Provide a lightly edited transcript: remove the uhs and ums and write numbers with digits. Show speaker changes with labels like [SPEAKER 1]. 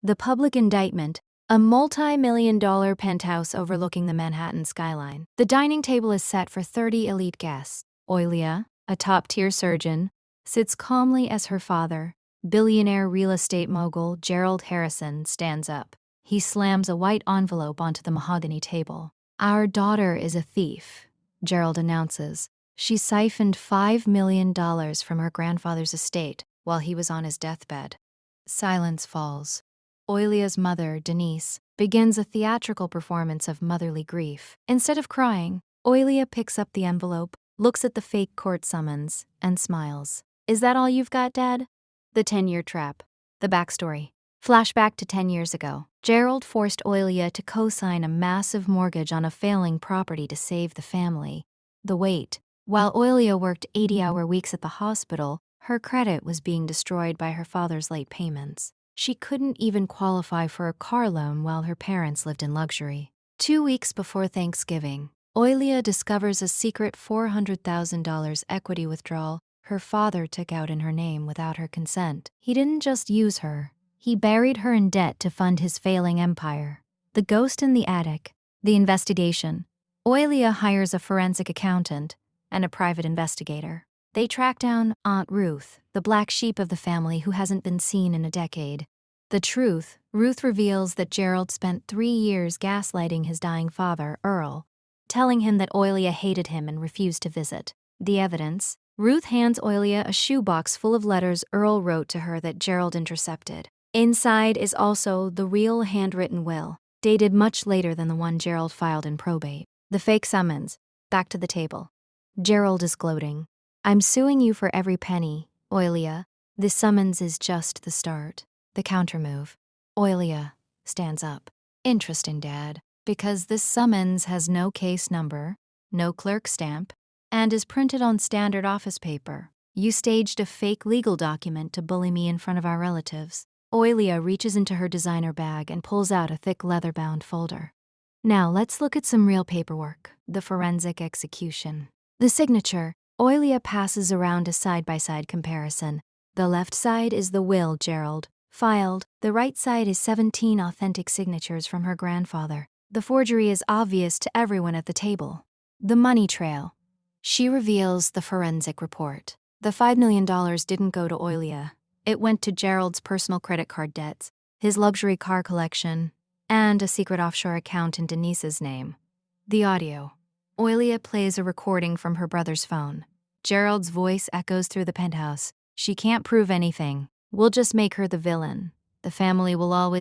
[SPEAKER 1] The public indictment, a multi-million-dollar penthouse overlooking the Manhattan skyline. The dining table is set for 30 elite guests. Oilia, a top-tier surgeon, sits calmly as her father, billionaire real estate mogul Gerald Harrison, stands up. He slams a white envelope onto the mahogany table. "Our daughter is a thief," Gerald announces. She siphoned $5 million from her grandfather's estate while he was on his deathbed. Silence falls. Oilia's mother, Denise, begins a theatrical performance of motherly grief. Instead of crying, Oilia picks up the envelope, looks at the fake court summons, and smiles. "Is that all you've got, Dad?" The 10-year trap. The backstory. Flashback to 10 years ago. Gerald forced Oilia to co-sign a massive mortgage on a failing property to save the family. The wait. While Oilia worked 80-hour weeks at the hospital, her credit was being destroyed by her father's late payments. She couldn't even qualify for a car loan while her parents lived in luxury. 2 weeks before Thanksgiving, Oilia discovers a secret $400,000 equity withdrawal her father took out in her name without her consent. He didn't just use her. He buried her in debt to fund his failing empire. The ghost in the attic. The investigation. Oilia hires a forensic accountant and a private investigator. They track down Aunt Ruth, the black sheep of the family who hasn't been seen in a decade. The truth, Ruth reveals that Gerald spent 3 years gaslighting his dying father, Earl, telling him that Oilia hated him and refused to visit. The evidence, Ruth hands Oilia a shoebox full of letters Earl wrote to her that Gerald intercepted. Inside is also the real handwritten will, dated much later than the one Gerald filed in probate. The fake summons. Back to the table. Gerald is gloating. "I'm suing you for every penny, Oilia. This summons is just the start." The countermove. Oilia stands up. "Interesting, Dad, because this summons has no case number, no clerk stamp, and is printed on standard office paper. You staged a fake legal document to bully me in front of our relatives." Oilia reaches into her designer bag and pulls out a thick leather-bound folder. "Now let's look at some real paperwork. The forensic execution. The signature." Oilia passes around a side-by-side comparison. The left side is the will Gerald filed. The right side is 17 authentic signatures from her grandfather. The forgery is obvious to everyone at the table. The money trail. She reveals the forensic report. The $5 million didn't go to Oilia. It went to Gerald's personal credit card debts, his luxury car collection, and a secret offshore account in Denise's name. The audio. Oilia plays a recording from her brother's phone. Gerald's voice echoes through the penthouse. "She can't prove anything. We'll just make her the villain. The family will always..."